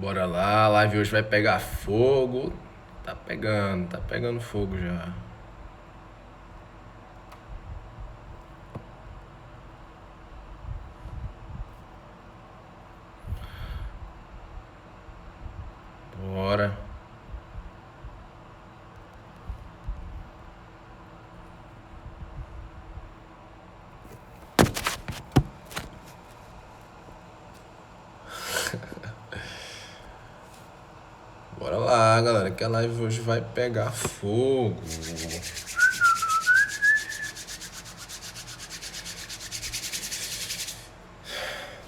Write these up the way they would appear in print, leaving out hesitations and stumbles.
Bora lá, a live hoje vai pegar fogo. Tá pegando fogo já. Bora. Bora lá, galera, que a live hoje vai pegar fogo.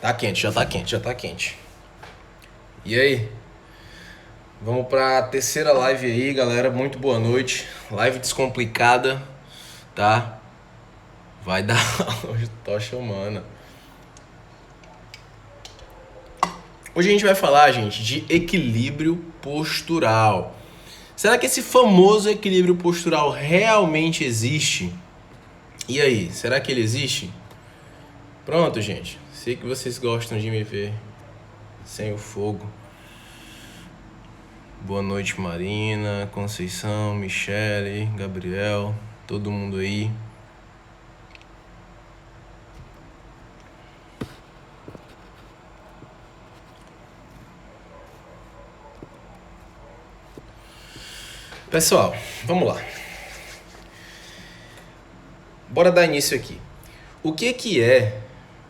Tá quente, já tá quente. E aí? Vamos pra terceira live aí, galera. Muito boa noite. Live descomplicada, tá? Vai dar hoje tocha humana. Hoje a gente vai falar, gente, de equilíbrio postural. Será que esse famoso equilíbrio postural realmente existe? E aí, será que ele existe? Pronto, gente. Sei que vocês gostam de me ver sem o fogo. Boa noite, Marina, Conceição, Michele, Gabriel, todo mundo aí. Pessoal, vamos lá. Bora dar início aqui. O que é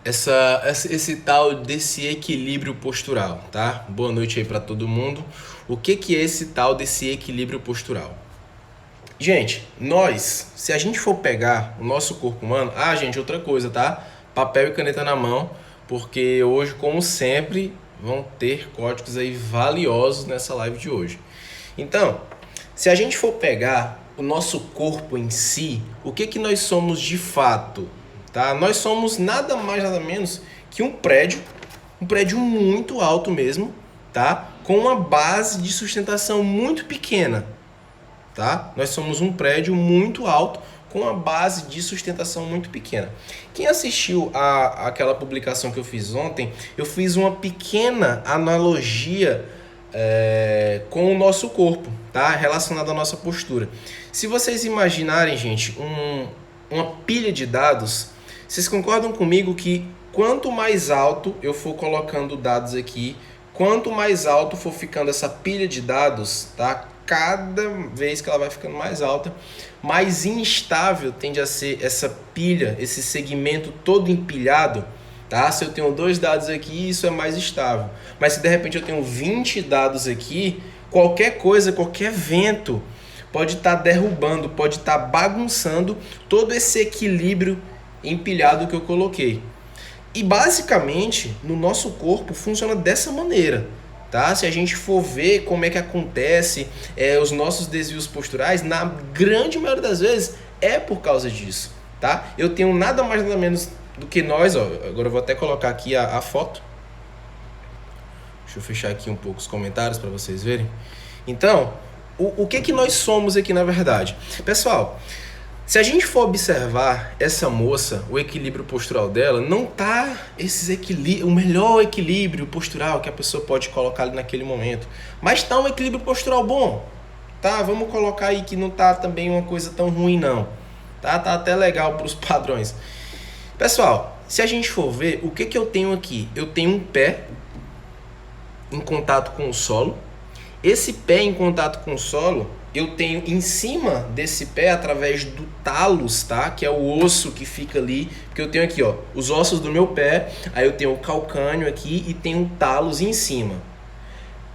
esse tal desse equilíbrio postural, tá? Boa noite aí pra todo mundo. O que é esse tal desse equilíbrio postural? Gente, se a gente for pegar o nosso corpo humano... Ah, gente, outra coisa, tá? Papel e caneta na mão, porque hoje, como sempre, vão ter códigos aí valiosos nessa live de hoje. Então, se a gente for pegar o nosso corpo em si, o que nós somos de fato? Tá? Nós somos nada mais, nada menos que um prédio muito alto mesmo, tá? Com uma base de sustentação muito pequena. Tá? Nós somos um prédio muito alto com uma base de sustentação muito pequena. Quem assistiu àquela publicação que eu fiz ontem, eu fiz uma pequena analogia com o nosso corpo, tá? Relacionado à nossa postura. Se vocês imaginarem, gente, uma pilha de dados, vocês concordam comigo que quanto mais alto eu for colocando dados aqui, quanto mais alto for ficando essa pilha de dados, tá? Cada vez que ela vai ficando mais alta, mais instável tende a ser essa pilha, esse segmento todo empilhado, tá? Se eu tenho 2 dados aqui, isso é mais estável. Mas se de repente eu tenho 20 dados aqui, qualquer coisa, qualquer vento pode estar derrubando, pode estar bagunçando todo esse equilíbrio empilhado que eu coloquei. E basicamente, no nosso corpo funciona dessa maneira. Tá? Se a gente for ver como é que acontece os nossos desvios posturais, na grande maioria das vezes é por causa disso. Tá? Eu tenho nada mais nada menos do que nós, ó, agora eu vou até colocar aqui a foto. Deixa eu fechar aqui um pouco os comentários para vocês verem. Então, o que nós somos aqui na verdade? Pessoal, se a gente for observar essa moça, o equilíbrio postural dela, não tá o melhor equilíbrio postural que a pessoa pode colocar ali naquele momento. Mas tá um equilíbrio postural bom. Tá, vamos colocar aí que não tá também uma coisa tão ruim não. Tá até legal para os padrões. Pessoal, se a gente for ver, o que eu tenho aqui? Eu tenho um pé em contato com o solo. Esse pé em contato com o solo, eu tenho em cima desse pé, através do talos, tá? Que é o osso que fica ali. Porque eu tenho aqui, ó, os ossos do meu pé. Aí eu tenho o calcânio aqui e tenho o talos em cima.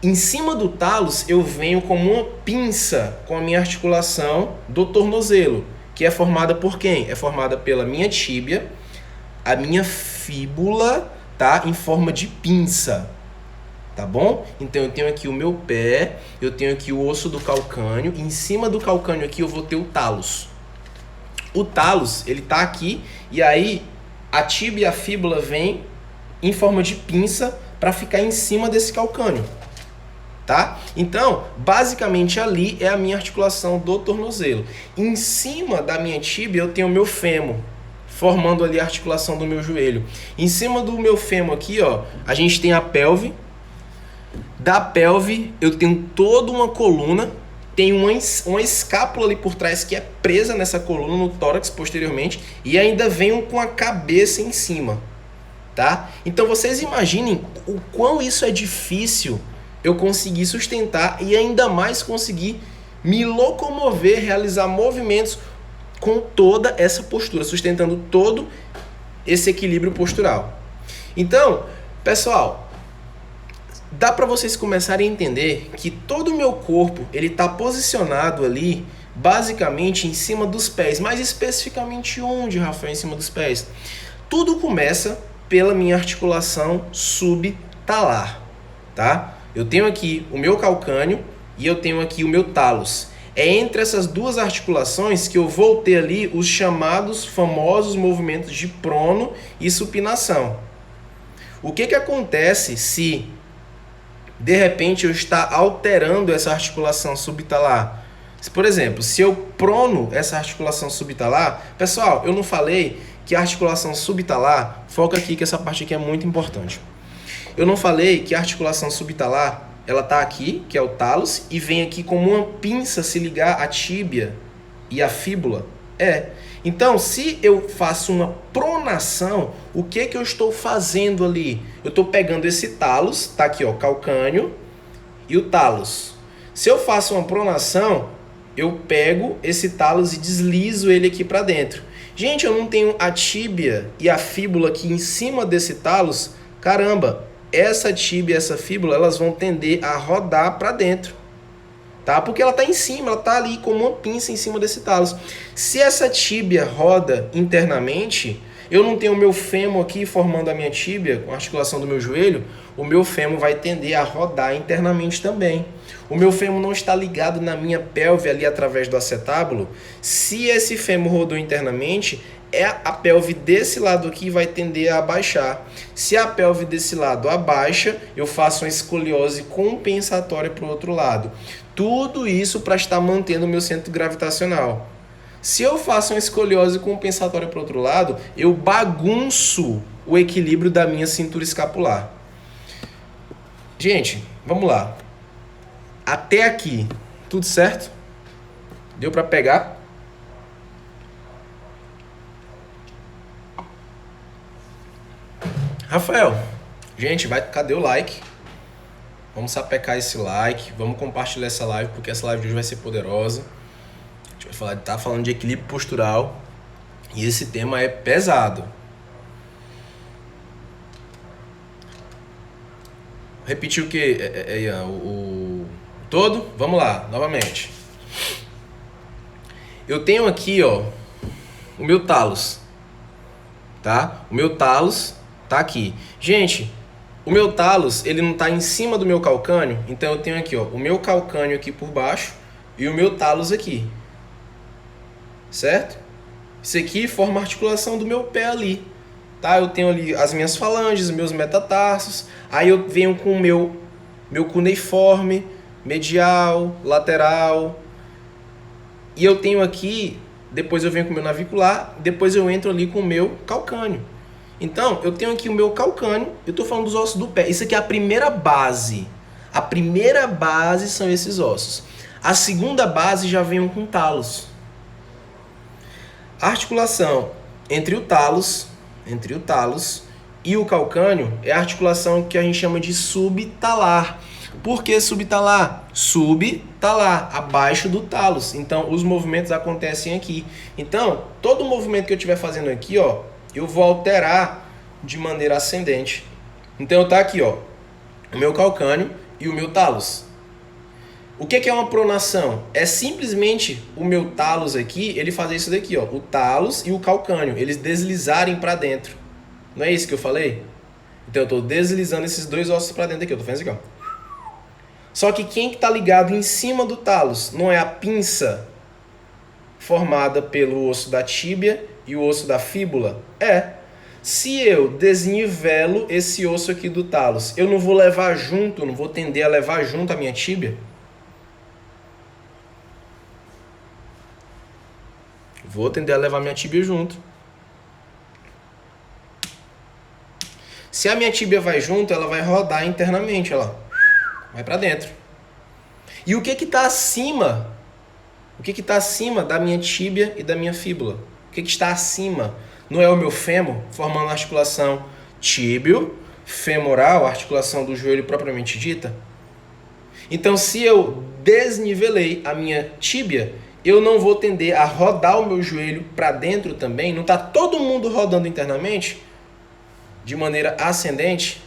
Em cima do talos, eu venho como uma pinça com a minha articulação do tornozelo. Que é formada por quem? É formada pela minha tíbia, a minha fíbula, tá? Em forma de pinça. Tá bom? Então eu tenho aqui o meu pé, eu tenho aqui o osso do calcânio, e em cima do calcânio aqui eu vou ter o talos. O talos, ele tá aqui, e aí a tíbia e a fíbula vêm em forma de pinça para ficar em cima desse calcânio. Tá? Então, basicamente ali é a minha articulação do tornozelo. Em cima da minha tíbia eu tenho o meu fêmur, formando ali a articulação do meu joelho. Em cima do meu fêmur aqui, ó, a gente tem a pelve. Da pelve eu tenho toda uma coluna, tem uma escápula ali por trás que é presa nessa coluna, no tórax posteriormente, e ainda venho com a cabeça em cima, tá? Então vocês imaginem o quão isso é difícil eu conseguir sustentar e ainda mais conseguir me locomover, realizar movimentos com toda essa postura, sustentando todo esse equilíbrio postural. Então, pessoal, dá para vocês começarem a entender que todo o meu corpo ele está posicionado ali basicamente em cima dos pés, mais especificamente onde, Rafael, em cima dos pés? Tudo começa pela minha articulação subtalar, tá? Eu tenho aqui o meu calcâneo e eu tenho aqui o meu talos. É entre essas duas articulações que eu vou ter ali os chamados famosos movimentos de prono e supinação. O que acontece se de repente eu estar alterando essa articulação subtalar? Por exemplo, se eu prono essa articulação subtalar, pessoal, eu não falei que a articulação subtalar, foca aqui que essa parte aqui é muito importante. Eu não falei que a articulação subtalar, ela tá aqui, que é o talos, e vem aqui como uma pinça se ligar à tíbia e à fíbula? Então, se eu faço uma pronação, o que eu estou fazendo ali? Eu estou pegando esse talos, tá aqui, ó, calcâneo, e o talos. Se eu faço uma pronação, eu pego esse talos e deslizo ele aqui para dentro. Gente, eu não tenho a tíbia e a fíbula aqui em cima desse talos. Caramba, essa tíbia e essa fíbula, elas vão tender a rodar para dentro, tá? Porque ela está em cima, ela está ali como uma pinça em cima desse talos. Se essa tíbia roda internamente, eu não tenho o meu fêmur aqui formando a minha tíbia, com a articulação do meu joelho, o meu fêmur vai tender a rodar internamente também. O meu fêmur não está ligado na minha pelve ali através do acetábulo. Se esse fêmur rodou internamente, a pelve desse lado aqui vai tender a abaixar. Se a pelve desse lado abaixa, eu faço uma escoliose compensatória para o outro lado. Tudo isso para estar mantendo o meu centro gravitacional. Se eu faço uma escoliose compensatória para o outro lado, eu bagunço o equilíbrio da minha cintura escapular. Gente, vamos lá. Até aqui, tudo certo? Deu para pegar? Rafael, gente, cadê o like? Vamos sapecar esse like, vamos compartilhar essa live, porque essa live de hoje vai ser poderosa. A gente vai tá falando de equilíbrio postural e esse tema é pesado. Repetir o que, Ian? O todo? Vamos lá, novamente. Eu tenho aqui, ó, o meu talos, tá? O meu talos tá aqui. Gente, o meu talos, ele não tá em cima do meu calcânio, então eu tenho aqui, ó, o meu calcânio aqui por baixo e o meu talos aqui. Certo? Isso aqui forma a articulação do meu pé ali, tá? Eu tenho ali as minhas falanges, meus metatarsos, aí eu venho com o meu cuneiforme, medial, lateral, e eu tenho aqui, depois eu venho com o meu navicular, depois eu entro ali com o meu calcânio. Então, eu tenho aqui o meu calcânio, eu estou falando dos ossos do pé. Isso aqui é a primeira base. A primeira base são esses ossos. A segunda base já vem com talos. A articulação entre o talos e o calcânio é a articulação que a gente chama de subtalar. Por que subtalar? Subtalar, abaixo do talos. Então, os movimentos acontecem aqui. Então, todo movimento que eu estiver fazendo aqui, ó, eu vou alterar de maneira ascendente. Então, tá aqui, ó, o meu calcânio e o meu talos. O que é uma pronação? É simplesmente o meu talos aqui, ele fazer isso daqui, ó, o talos e o calcânio, eles deslizarem para dentro. Não é isso que eu falei? Então, eu estou deslizando esses dois ossos para dentro aqui, eu tô fazendo isso aqui, ó. Só que quem que tá ligado em cima do talos? Não é a pinça formada pelo osso da tíbia e o osso da fíbula? Se eu desnivelo esse osso aqui do talos, eu não vou levar junto, não vou tender a levar junto a minha tíbia? Vou tender a levar minha tíbia junto. Se a minha tíbia vai junto, ela vai rodar internamente, ó. vai para dentro. E o que está acima? O que está acima da minha tíbia e da minha fíbula? O que está acima? Não é o meu fêmur, formando a articulação tíbio-femoral, a articulação do joelho propriamente dita? Então, se eu desnivelei a minha tíbia, eu não vou tender a rodar o meu joelho para dentro também? Não está todo mundo rodando internamente? De maneira ascendente?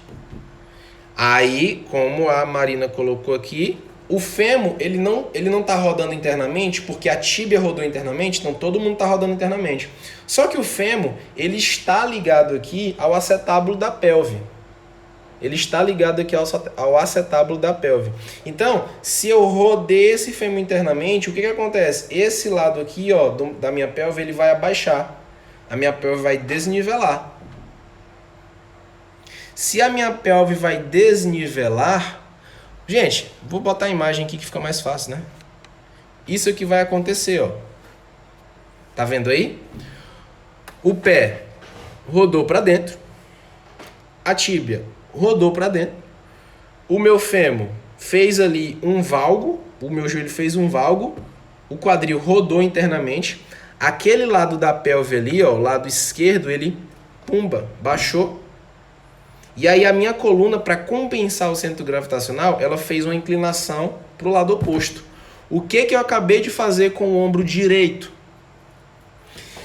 Aí, como a Marina colocou aqui, o fêmur, ele não está rodando internamente porque a tíbia rodou internamente, então todo mundo está rodando internamente. Só que o fêmur, ele está ligado aqui ao acetábulo da pelve. Ele está ligado aqui ao acetábulo da pelve. Então, se eu rodei esse fêmur internamente, o que acontece? Esse lado aqui, ó, da minha pelve, ele vai abaixar. A minha pelve vai desnivelar. Se a minha pelve vai desnivelar... Gente, vou botar a imagem aqui que fica mais fácil, né? Isso aqui vai acontecer, ó. Tá vendo aí? O pé rodou para dentro. A tíbia rodou para dentro. O meu fêmur fez ali um valgo. O meu joelho fez um valgo. O quadril rodou internamente. Aquele lado da pelve ali, ó, o lado esquerdo, ele, pumba, baixou. E aí a minha coluna, para compensar o centro gravitacional, ela fez uma inclinação para o lado oposto. O que eu acabei de fazer com o ombro direito?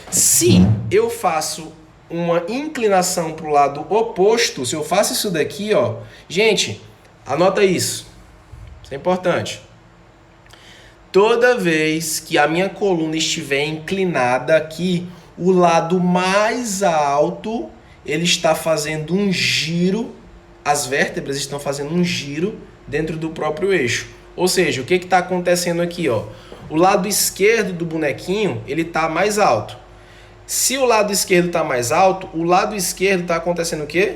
Se eu faço uma inclinação para o lado oposto, se eu faço isso daqui, ó, gente, anota isso. Isso é importante. Toda vez que a minha coluna estiver inclinada aqui, o lado mais alto, ele está fazendo um giro, as vértebras estão fazendo um giro dentro do próprio eixo. Ou seja, o que está acontecendo aqui? Ó? O lado esquerdo do bonequinho, ele está mais alto. Se o lado esquerdo está mais alto, o lado esquerdo está acontecendo o quê?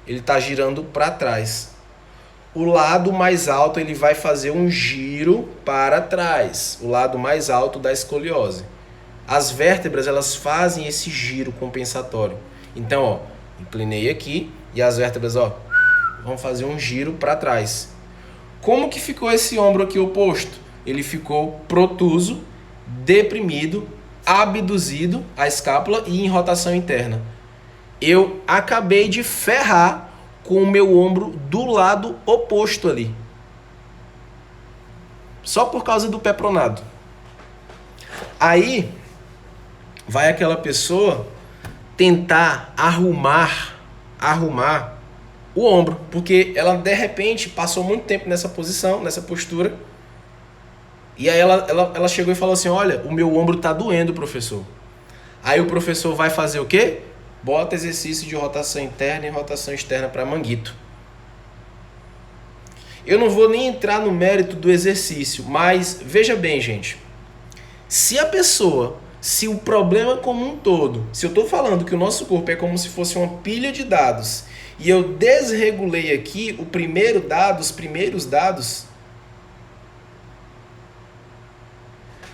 Ele está girando para trás. O lado mais alto, ele vai fazer um giro para trás. O lado mais alto da escoliose. As vértebras, elas fazem esse giro compensatório. Então, ó, inclinei aqui e as vértebras, ó, vão fazer um giro para trás. Como que ficou esse ombro aqui oposto? Ele ficou protuso, deprimido, abduzido, a escápula e em rotação interna. Eu acabei de ferrar com o meu ombro do lado oposto ali. Só por causa do pé pronado. Aí, vai aquela pessoa tentar arrumar o ombro, porque ela de repente passou muito tempo nessa posição, nessa postura, e aí ela chegou e falou assim, olha, o meu ombro tá doendo, professor. Aí o professor vai fazer o quê? Bota exercício de rotação interna e rotação externa para manguito. Eu não vou nem entrar no mérito do exercício, mas veja bem, gente, se o problema como um todo, se eu estou falando que o nosso corpo é como se fosse uma pilha de dados e eu desregulei aqui os primeiros dados...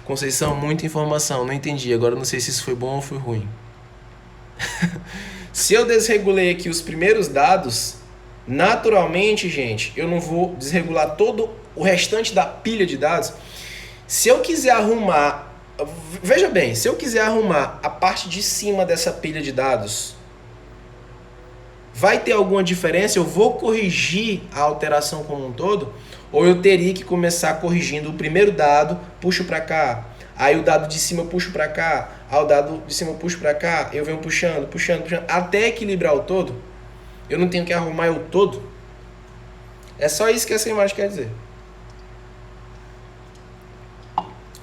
Conceição, muita informação, não entendi. Agora não sei se isso foi bom ou foi ruim. Se eu desregulei aqui os primeiros dados, naturalmente, gente, eu não vou desregular todo o restante da pilha de dados. Se eu quiser arrumar... Veja bem, se eu quiser arrumar a parte de cima dessa pilha de dados, vai ter alguma diferença? Eu vou corrigir a alteração como um todo? Ou eu teria que começar corrigindo o primeiro dado, puxo para cá, aí o dado de cima eu puxo para cá, aí o dado de cima eu puxo para cá, eu venho puxando, até equilibrar o todo? Eu não tenho que arrumar o todo? É só isso que essa imagem quer dizer.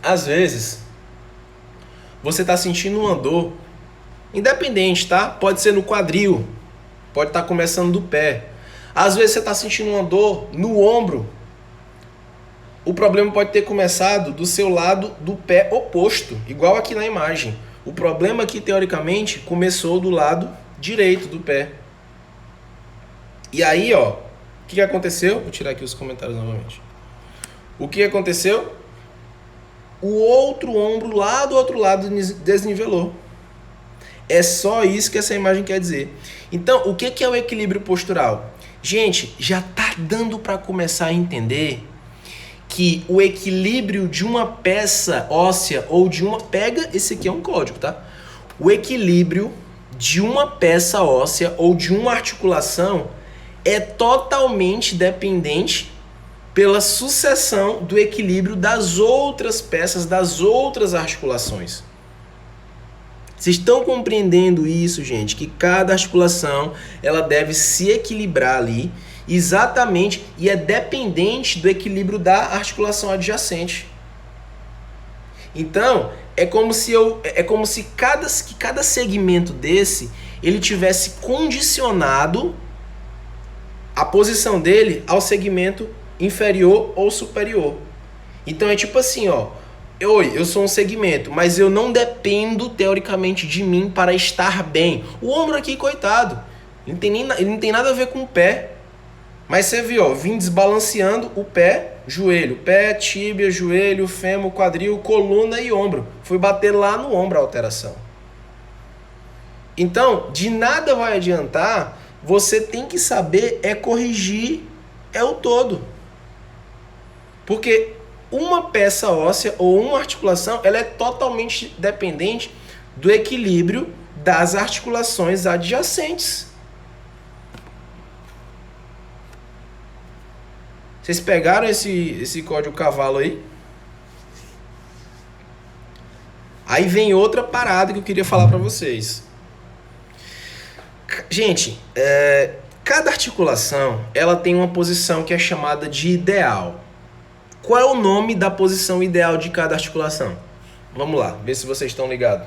Às vezes, você está sentindo uma dor, independente, tá? Pode ser no quadril, pode estar começando do pé. Às vezes você está sentindo uma dor no ombro. O problema pode ter começado do seu lado do pé oposto, igual aqui na imagem. O problema aqui, teoricamente, começou do lado direito do pé. E aí, ó, o que aconteceu? Vou tirar aqui os comentários novamente. O que aconteceu? O outro ombro lá do outro lado desnivelou. É só isso que essa imagem quer dizer. Então, o que é o equilíbrio postural? Gente, já tá dando para começar a entender que o equilíbrio de uma peça óssea ou de uma... Pega, esse aqui é um código, tá? O equilíbrio de uma peça óssea ou de uma articulação é totalmente dependente pela sucessão do equilíbrio das outras peças, das outras articulações. Vocês estão compreendendo isso, gente? Que cada articulação ela deve se equilibrar ali exatamente e é dependente do equilíbrio da articulação adjacente. Então, é como se cada segmento desse ele tivesse condicionado a posição dele ao segmento inferior ou superior. Então é tipo assim, ó, eu sou um segmento, mas eu não dependo teoricamente de mim para estar bem. O ombro aqui, coitado, ele não tem nada a ver com o pé. Mas você viu, ó, vim desbalanceando o pé, joelho, pé, tíbia, joelho, fêmur, quadril, coluna e ombro. Fui bater lá no ombro a alteração. Então, de nada vai adiantar, você tem que saber corrigir o todo. Porque uma peça óssea ou uma articulação, ela é totalmente dependente do equilíbrio das articulações adjacentes. Vocês pegaram esse código cavalo aí? Aí vem outra parada que eu queria falar para vocês. Gente, cada articulação ela tem uma posição que é chamada de ideal. Qual é o nome da posição ideal de cada articulação? Vamos lá, ver se vocês estão ligados.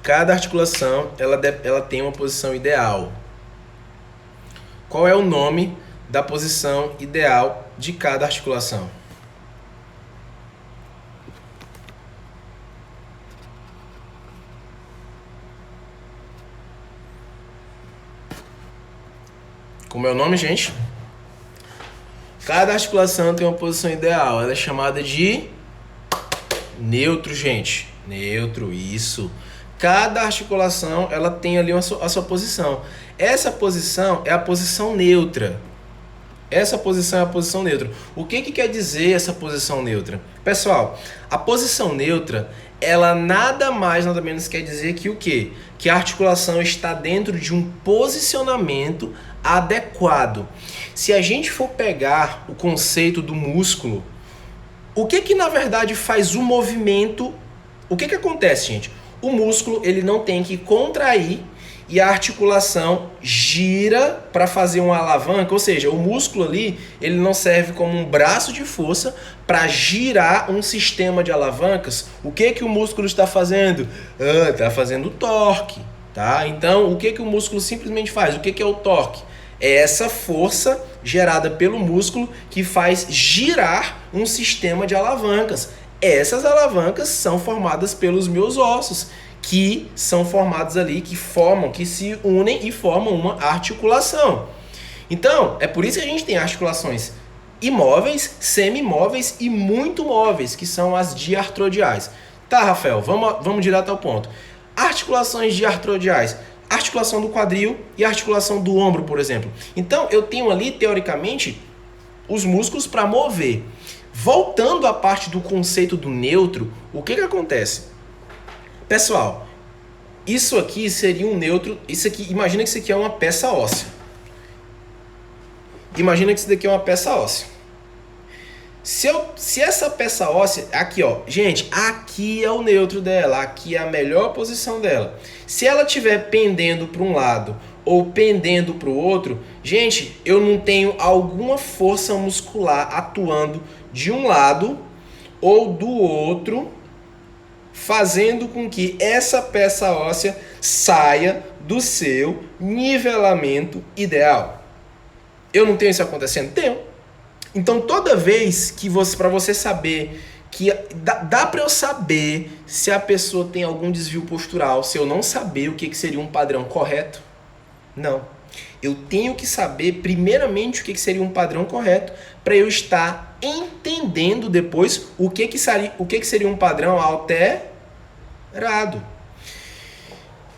Cada articulação ela tem uma posição ideal. Qual é o nome da posição ideal de cada articulação? Como é o nome, gente? Cada articulação tem uma posição ideal. Ela é chamada de neutro, gente. Neutro, isso. Cada articulação ela tem ali a sua posição. Essa posição é a posição neutra. Essa posição é a posição neutra. O que quer dizer essa posição neutra? Pessoal, a posição neutra, ela nada mais, nada menos quer dizer que o quê? Que a articulação está dentro de um posicionamento adequado. Se a gente for pegar o conceito do músculo, o que na verdade faz o movimento? O que acontece, gente? O músculo ele não tem que contrair e a articulação gira para fazer uma alavanca, ou seja, o músculo ali ele não serve como um braço de força para girar um sistema de alavancas. O que o músculo está fazendo? Está fazendo torque, tá? Então, o que o músculo simplesmente faz? O que é o torque? É essa força gerada pelo músculo que faz girar um sistema de alavancas. Essas alavancas são formadas pelos meus ossos, que são formados ali, que se unem e formam uma articulação. Então, é por isso que a gente tem articulações imóveis, semimóveis e muito móveis, que são as diartrodiais. Tá, Rafael, vamos direto ao ponto. Articulações diartrodiais, articulação do quadril e articulação do ombro, por exemplo. Então, eu tenho ali, teoricamente, os músculos para mover. Voltando à parte do conceito do neutro, o que acontece? Pessoal, isso aqui seria um neutro. Imagina que isso aqui é uma peça óssea. Imagina que isso daqui é uma peça óssea. Se essa peça óssea, aqui ó, gente, aqui é o neutro dela, aqui é a melhor posição dela. Se ela estiver pendendo para um lado ou pendendo para o outro, gente, eu não tenho alguma força muscular atuando de um lado ou do outro, fazendo com que essa peça óssea saia do seu nivelamento ideal. Eu não tenho isso acontecendo? Tenho. Então, toda vez que para você saber que dá para eu saber se a pessoa tem algum desvio postural, se eu não saber o que seria um padrão correto? Não. Eu tenho que saber primeiramente o que seria um padrão correto para eu estar entendendo depois o que seria um padrão alterado.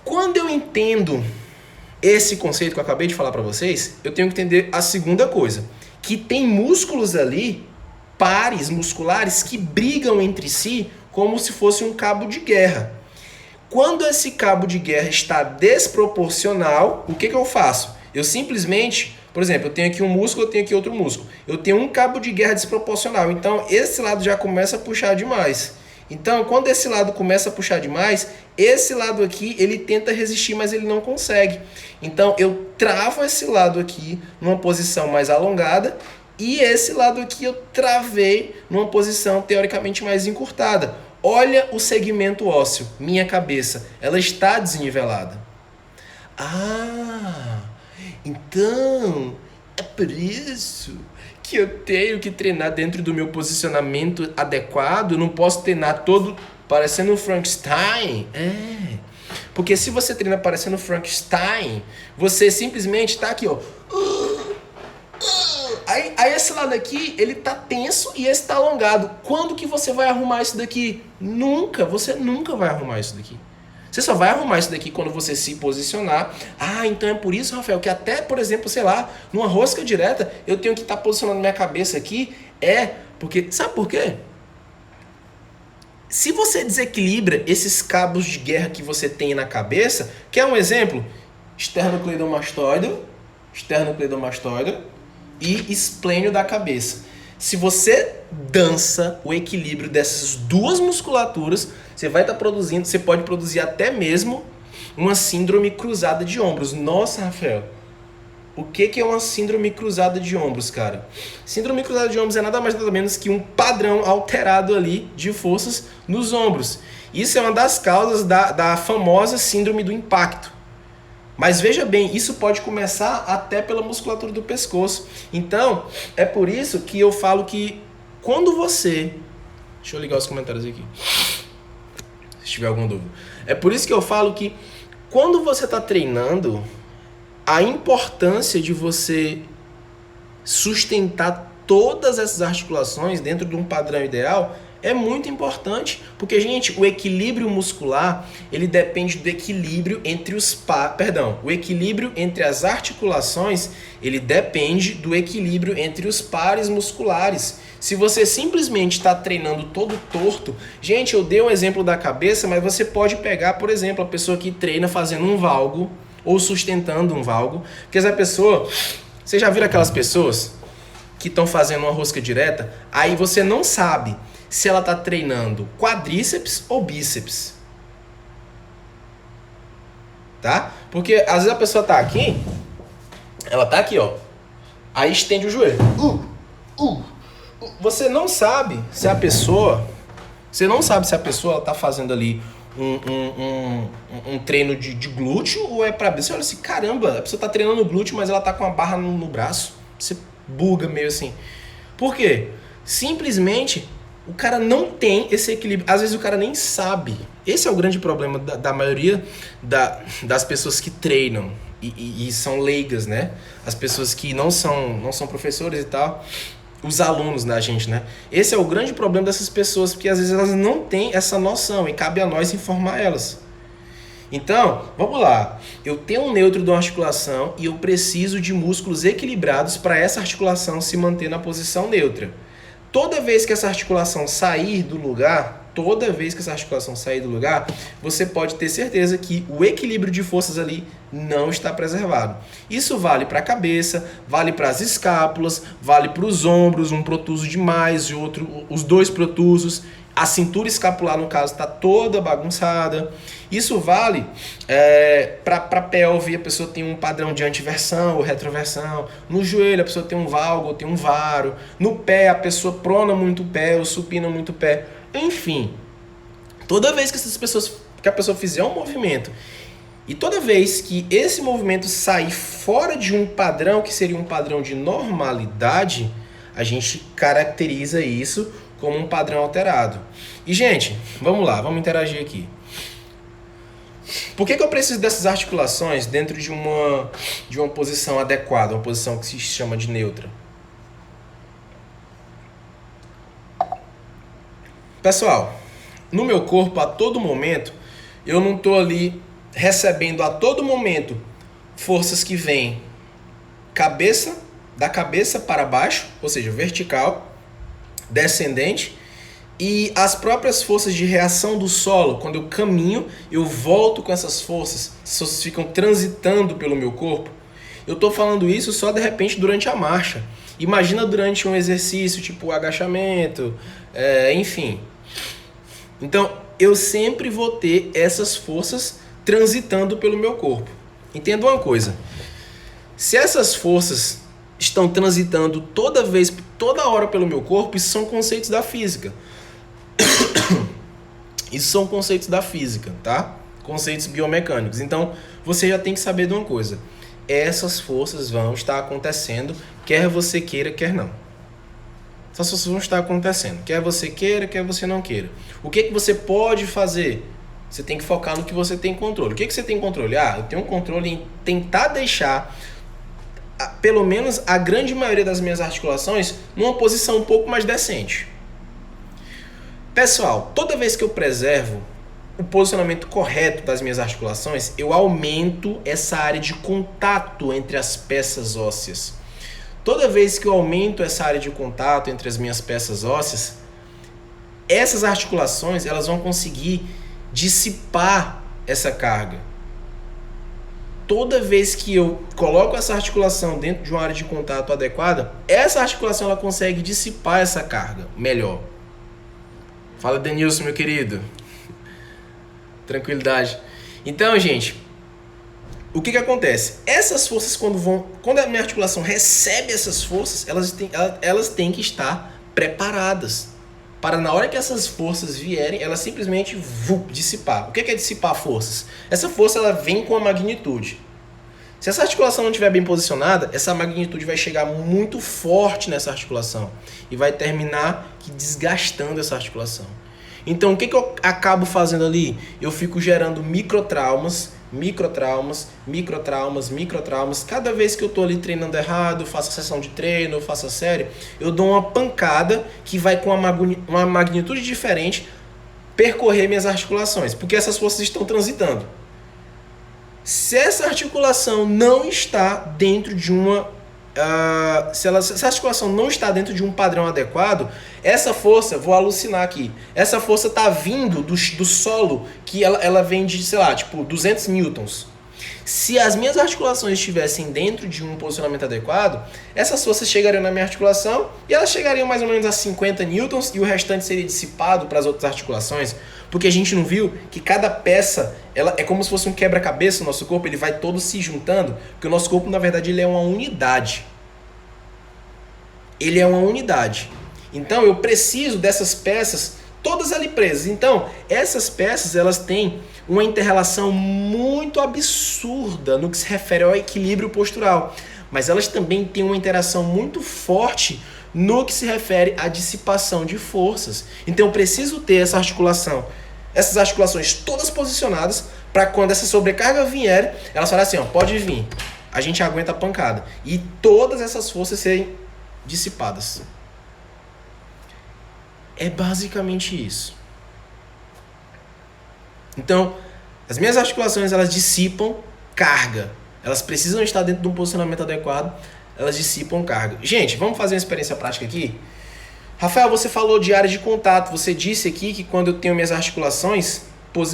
Quando eu entendo esse conceito que eu acabei de falar para vocês, eu tenho que entender a segunda coisa, que tem músculos ali, pares musculares, que brigam entre si como se fosse um cabo de guerra. Quando esse cabo de guerra está desproporcional, o que eu faço? Eu simplesmente, por exemplo, eu tenho aqui um músculo, eu tenho aqui outro músculo. Eu tenho um cabo de guerra desproporcional, então esse lado já começa a puxar demais. Então, quando esse lado começa a puxar demais, esse lado aqui, ele tenta resistir, mas ele não consegue. Então, eu travo esse lado aqui numa posição mais alongada e esse lado aqui eu travei numa posição teoricamente mais encurtada. Olha o segmento ósseo, minha cabeça, ela está desnivelada. Ah, então é por isso que eu tenho que treinar dentro do meu posicionamento adequado, não posso treinar todo parecendo um Frankenstein. Porque se você treina parecendo Frankenstein, você simplesmente está aqui, ó. Aí esse lado aqui, ele tá tenso e esse tá alongado. Quando que você vai arrumar isso daqui? Nunca, você nunca vai arrumar isso daqui. Você só vai arrumar isso daqui quando você se posicionar. Ah, então é por isso, Rafael, que até, por exemplo, sei lá, numa rosca direta, eu tenho que estar posicionando minha cabeça aqui. Porque, sabe por quê? Se você desequilibra esses cabos de guerra que você tem na cabeça, quer um exemplo? Esternocleidomastoide e esplênio da cabeça. Se você dança o equilíbrio dessas duas musculaturas, você vai estar produzindo, você pode produzir até mesmo uma síndrome cruzada de ombros. Nossa, Rafael, o que é uma síndrome cruzada de ombros, cara? Síndrome cruzada de ombros é nada mais nada menos que um padrão alterado ali de forças nos ombros. Isso é uma das causas da famosa síndrome do impacto. Mas veja bem, isso pode começar até pela musculatura do pescoço. Então, é por isso que eu falo que quando você... Deixa eu ligar os comentários aqui. Se tiver alguma dúvida. É por isso que eu falo que quando você está treinando, a importância de você sustentar todas essas articulações dentro de um padrão ideal é muito importante, porque, gente, o equilíbrio muscular, ele depende do equilíbrio entre o equilíbrio entre as articulações, ele depende do equilíbrio entre os pares musculares. Se você simplesmente está treinando todo torto, gente, eu dei um exemplo da cabeça, mas você pode pegar, por exemplo, a pessoa que treina fazendo um valgo ou sustentando um valgo, porque essa pessoa, você já viu aquelas pessoas que estão fazendo uma rosca direta, aí você não sabe se ela está treinando quadríceps ou bíceps. Tá? Porque às vezes a pessoa está aqui, ela está aqui, ó. Aí estende o joelho. Você não sabe se a pessoa, está fazendo ali um treino de glúteo ou é para bíceps. Você olha assim, caramba, a pessoa está treinando glúteo, mas ela está com a barra no braço. Você buga meio assim. Por quê? Simplesmente o cara não tem esse equilíbrio. Às vezes o cara nem sabe. Esse é o grande problema da maioria das pessoas que treinam e são leigas, né? As pessoas que não são professores e tal, os alunos da gente, né? Esse é o grande problema dessas pessoas, porque às vezes elas não têm essa noção e cabe a nós informar elas. Então, vamos lá. Eu tenho um neutro de uma articulação e eu preciso de músculos equilibrados para essa articulação se manter na posição neutra. Toda vez que essa articulação sair do lugar, você pode ter certeza que o equilíbrio de forças ali não está preservado. Isso vale para a cabeça, vale para as escápulas, vale para os ombros, um protuso demais e outro, os dois protusos. A cintura escapular, no caso, está toda bagunçada. Isso vale para a pelve, a pessoa tem um padrão de antiversão ou retroversão. No joelho, a pessoa tem um valgo ou tem um varo. No pé, a pessoa prona muito o pé ou supina muito o pé. Enfim, toda vez que a pessoa fizer um movimento e toda vez que esse movimento sair fora de um padrão, que seria um padrão de normalidade, a gente caracteriza isso como um padrão alterado. E, gente, vamos lá, vamos interagir aqui. Por que eu preciso dessas articulações dentro de uma posição adequada, uma posição que se chama de neutra? Pessoal, no meu corpo, a todo momento, eu não estou ali recebendo a todo momento forças que vêm da cabeça para baixo, ou seja, vertical, descendente, e as próprias forças de reação do solo, quando eu caminho, eu volto com essas forças ficam transitando pelo meu corpo. Eu estou falando isso só de repente durante a marcha. Imagina durante um exercício, tipo agachamento, enfim. Então, eu sempre vou ter essas forças transitando pelo meu corpo. Entenda uma coisa. Se essas forças estão transitando toda hora pelo meu corpo, isso são conceitos da física. Isso são conceitos da física, tá? Conceitos biomecânicos. Então, você já tem que saber de uma coisa. Essas forças vão estar acontecendo, quer você queira, quer não. Essas forças vão estar acontecendo, quer você queira, quer você não queira. O que você pode fazer? Você tem que focar no que você tem controle. O que você tem controle? Eu tenho controle em tentar deixar, pelo menos a grande maioria das minhas articulações, numa posição um pouco mais decente. Pessoal, toda vez que eu preservo o posicionamento correto das minhas articulações, eu aumento essa área de contato entre as peças ósseas. Toda vez que eu aumento essa área de contato entre as minhas peças ósseas, essas articulações elas vão conseguir dissipar essa carga. Toda vez que eu coloco essa articulação dentro de uma área de contato adequada, essa articulação ela consegue dissipar essa carga melhor. Fala, Denilson, meu querido. Tranquilidade. Então, gente, o que acontece? Essas forças, quando a minha articulação recebe essas forças, elas têm que estar preparadas para, na hora que essas forças vierem, elas simplesmente dissipar. O que é dissipar forças? Essa força ela vem com a magnitude. Se essa articulação não estiver bem posicionada, essa magnitude vai chegar muito forte nessa articulação e vai terminar desgastando essa articulação. Então, o que eu acabo fazendo ali? Eu fico gerando microtraumas. Cada vez que eu estou ali treinando errado, faço a sessão de treino, faço a série, eu dou uma pancada que vai com uma magnitude diferente percorrer minhas articulações, porque essas forças estão transitando. Se essa articulação não está dentro de se a articulação não está dentro de um padrão adequado, essa força, vou alucinar aqui, essa força está vindo do solo, que ela vem de, 200 newtons. Se as minhas articulações estivessem dentro de um posicionamento adequado, essas forças chegariam na minha articulação e elas chegariam mais ou menos a 50 newtons e o restante seria dissipado para as outras articulações, porque a gente não viu que cada peça ela é como se fosse um quebra-cabeça no nosso corpo, ele vai todo se juntando, porque o nosso corpo, na verdade, ele é uma unidade. Ele é uma unidade. Então, eu preciso dessas peças todas ali presas. Então, essas peças, elas têm uma inter-relação muito absurda no que se refere ao equilíbrio postural. Mas elas também têm uma interação muito forte no que se refere à dissipação de forças. Então, eu preciso ter essa articulação, essas articulações todas posicionadas, para quando essa sobrecarga vier, elas falam assim, pode vir, a gente aguenta a pancada. E todas essas forças serem dissipadas. É basicamente isso. Então, as minhas articulações, elas dissipam carga. Elas precisam estar dentro de um posicionamento adequado, elas dissipam carga. Gente, vamos fazer uma experiência prática aqui? Rafael, você falou de área de contato. Você disse aqui que quando eu tenho minhas articulações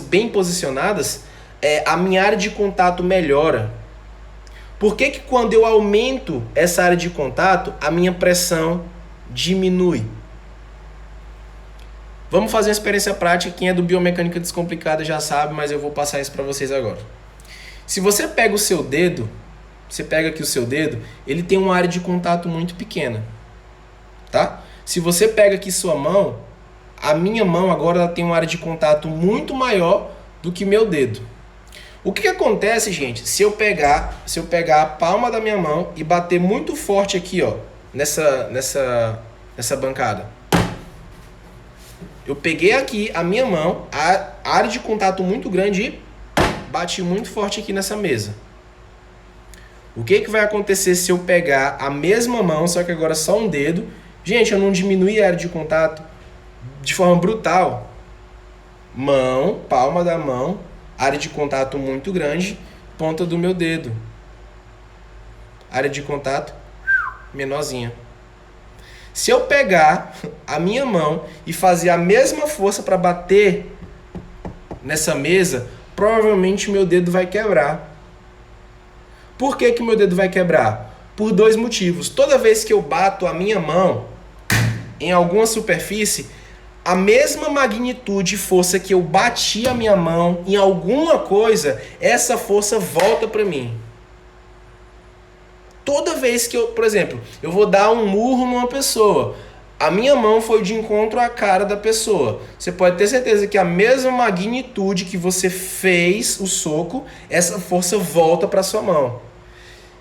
bem posicionadas, a minha área de contato melhora. Por que quando eu aumento essa área de contato, a minha pressão diminui? Vamos fazer uma experiência prática. Quem é do Biomecânica Descomplicada já sabe, mas eu vou passar isso para vocês agora. Se você pega o seu dedo, ele tem uma área de contato muito pequena, tá? Se você pega aqui sua mão, a minha mão agora ela tem uma área de contato muito maior do que meu dedo. O que acontece, gente, se eu pegar a palma da minha mão e bater muito forte aqui, nessa bancada? Eu peguei aqui a minha mão, a área de contato muito grande e bati muito forte aqui nessa mesa. O que vai acontecer se eu pegar a mesma mão, só que agora só um dedo? Gente, eu não diminui a área de contato de forma brutal. Mão, palma da mão, Área de contato muito grande, ponta do meu dedo. Área de contato menorzinha. Se eu pegar a minha mão e fazer a mesma força para bater nessa mesa, provavelmente meu dedo vai quebrar. Por que meu dedo vai quebrar? Por 2 motivos. Toda vez que eu bato a minha mão em alguma superfície, a mesma magnitude de força que eu bati a minha mão em alguma coisa, essa força volta para mim. Toda vez que eu, por exemplo, eu vou dar um murro numa pessoa, a minha mão foi de encontro à cara da pessoa. Você pode ter certeza que a mesma magnitude que você fez o soco, essa força volta para sua mão.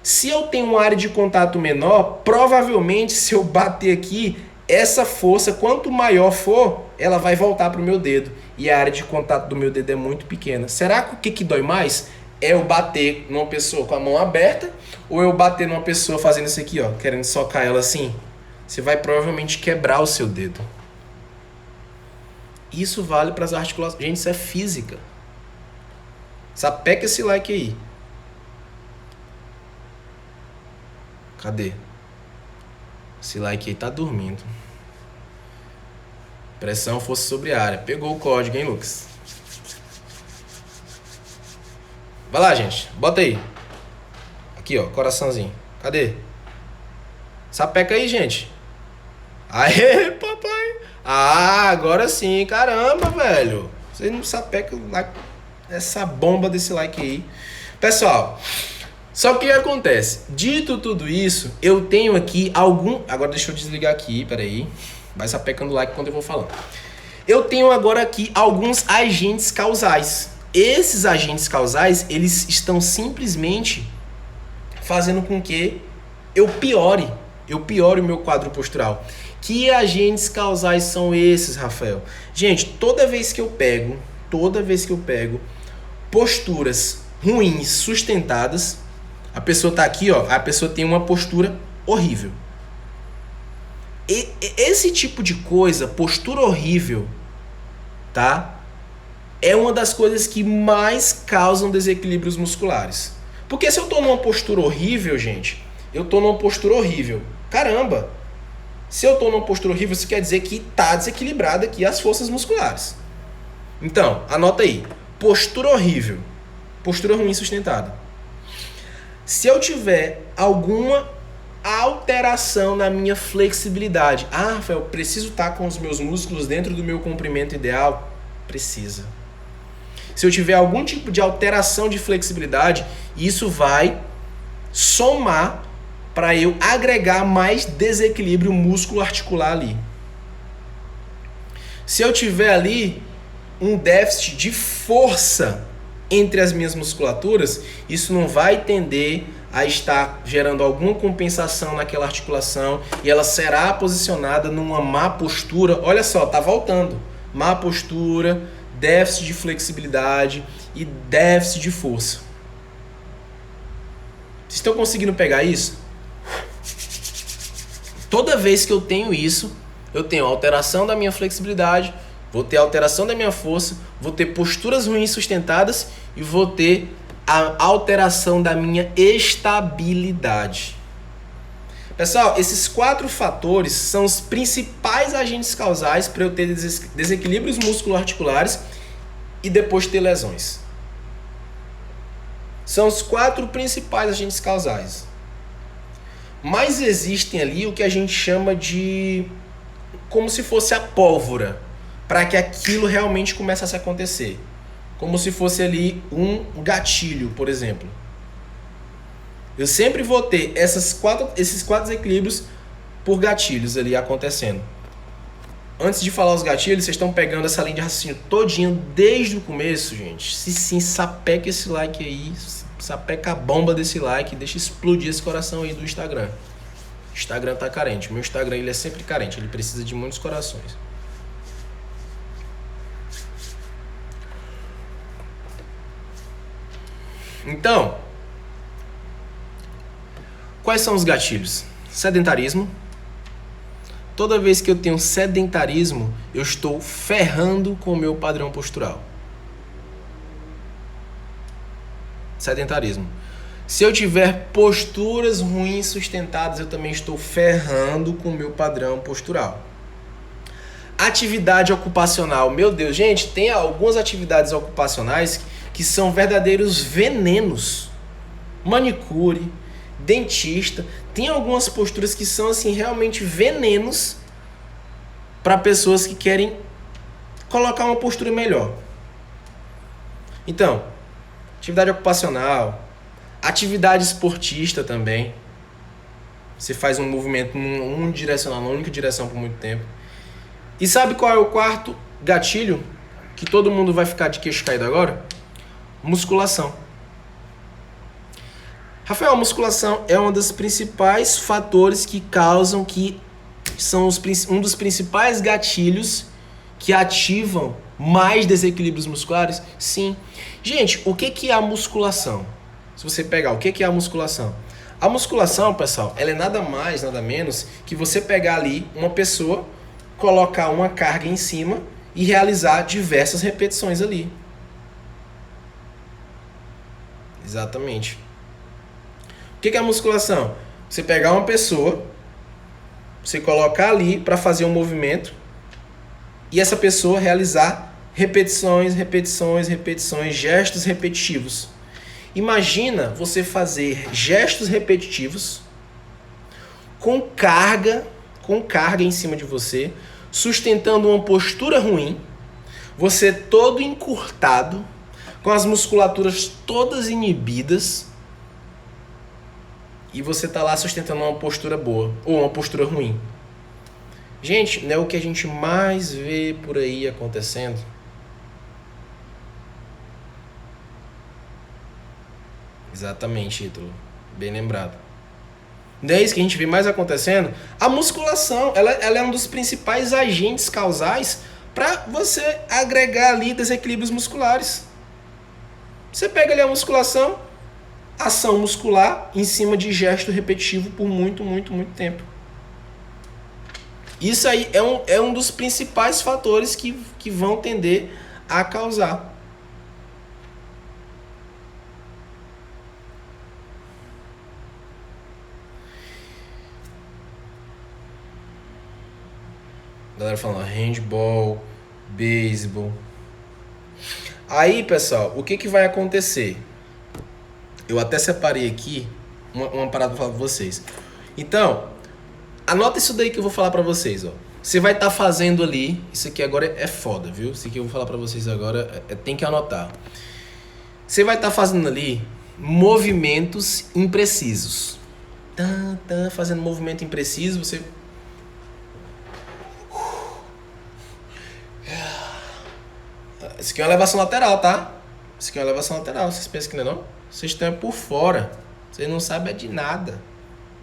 Se eu tenho uma área de contato menor, provavelmente se eu bater aqui, essa força, quanto maior for, ela vai voltar para o meu dedo. E a área de contato do meu dedo é muito pequena. Será que o que dói mais é eu bater numa pessoa com a mão aberta ou eu bater numa pessoa fazendo isso aqui, ó, querendo socar ela assim? Você vai provavelmente quebrar o seu dedo. Isso vale para as articulações. Gente, isso é física. Sapeca esse like aí. Cadê? Esse like aí tá dormindo. Pressão, força sobre a área. Pegou o código, hein, Lucas? Vai lá, gente. Bota aí. Aqui, ó. Coraçãozinho. Cadê? Sapeca aí, gente. Aê, papai. Ah, agora sim. Caramba, velho. Vocês não sapecam essa bomba desse like aí. Pessoal, só que o que acontece? Dito tudo isso, eu tenho aqui algum... Agora deixa eu desligar aqui, peraí. Vai sapecando o like quando eu vou falando. Eu tenho agora aqui alguns agentes causais. Esses agentes causais, eles estão simplesmente fazendo com que eu piore o meu quadro postural. Que agentes causais são esses, Rafael? Gente, toda vez que eu pego posturas ruins, sustentadas, a pessoa tá aqui, ó, a pessoa tem uma postura horrível. E esse tipo de coisa, postura horrível, tá? É uma das coisas que mais causam desequilíbrios musculares. Porque se eu tô numa postura horrível, gente, eu tô numa postura horrível. Caramba! Se eu tô numa postura horrível, isso quer dizer que tá desequilibrada aqui as forças musculares. Então, anota aí. Postura horrível. Postura ruim sustentada. Se eu tiver alguma alteração na minha flexibilidade. Ah, Rafael, eu preciso estar com os meus músculos dentro do meu comprimento ideal? Precisa. Se eu tiver algum tipo de alteração de flexibilidade, isso vai somar para eu agregar mais desequilíbrio músculo-articular ali. Se eu tiver ali um déficit de força entre as minhas musculaturas, isso não vai tender a estar gerando alguma compensação naquela articulação e ela será posicionada numa má postura. Olha só, tá voltando. Má postura, déficit de flexibilidade e déficit de força. Vocês estão conseguindo pegar isso? Toda vez que eu tenho isso, eu tenho alteração da minha flexibilidade, vou ter alteração da minha força, vou ter posturas ruins sustentadas e vou ter a alteração da minha estabilidade. Pessoal, esses 4 fatores são os principais agentes causais para eu ter desequilíbrios musculoarticulares e depois ter lesões. São os 4 principais agentes causais. Mas existem ali o que a gente chama de... como se fosse a pólvora, para que aquilo realmente começasse a acontecer. Como se fosse ali um gatilho, por exemplo. Eu sempre vou ter esses 4 desequilíbrios por gatilhos ali acontecendo. Antes de falar os gatilhos, vocês estão pegando essa linha de raciocínio todinho desde o começo, gente. Se sim, sapeca esse like aí, sapeca a bomba desse like, deixa explodir esse coração aí do Instagram. O Instagram tá carente. O meu Instagram ele é sempre carente, ele precisa de muitos corações. Então, quais são os gatilhos? Sedentarismo. Toda vez que eu tenho sedentarismo, eu estou ferrando com o meu padrão postural. sedentarismo. Se eu tiver posturas ruins sustentadas, eu também estou ferrando com o meu padrão postural. Atividade ocupacional. Meu Deus, gente, tem algumas atividades ocupacionais que são verdadeiros venenos. Manicure, dentista, tem algumas posturas que são assim realmente venenos para pessoas que querem colocar uma postura melhor. Então, atividade ocupacional, atividade esportista também. Você faz um movimento unidirecional, numa única direção por muito tempo. E sabe qual é o quarto gatilho que todo mundo vai ficar de queixo caído agora? Musculação. Rafael, a musculação é um dos principais fatores que causam, que são um dos principais gatilhos que ativam mais desequilíbrios musculares? Sim. Gente, o que é a musculação? Se você pegar, o que é a musculação? A musculação, pessoal, ela é nada mais, nada menos que você pegar ali uma pessoa, colocar uma carga em cima e realizar diversas repetições ali. Exatamente. O que é a musculação? Você pegar uma pessoa, você colocar ali para fazer um movimento e essa pessoa realizar repetições, gestos repetitivos. Imagina você fazer gestos repetitivos com carga em cima de você, sustentando uma postura ruim, você todo encurtado, com as musculaturas todas inibidas, e você tá lá sustentando uma postura boa ou uma postura ruim. Gente, não é o que a gente mais vê por aí acontecendo? Exatamente, Ítalo. Bem lembrado. Não é isso que a gente vê mais acontecendo? A musculação, ela é um dos principais agentes causais para você agregar ali desequilíbrios musculares. Você pega ali a musculação, ação muscular em cima de gesto repetitivo por muito tempo. Isso aí é um dos principais fatores que vão tender a causar. Galera falando handball, beisebol. Aí, pessoal, o que vai acontecer? Eu até separei aqui uma parada pra falar pra vocês. Então, anota isso daí que eu vou falar pra vocês, ó. Você vai estar fazendo ali, isso aqui agora é foda, viu? Isso aqui eu vou falar pra vocês agora, tem que anotar. Você vai estar fazendo ali movimentos imprecisos. Fazendo movimento impreciso, você... Isso aqui é uma elevação lateral, tá? Isso aqui é uma elevação lateral, vocês pensam que não é não? Vocês estão por fora. Vocês não sabem de nada.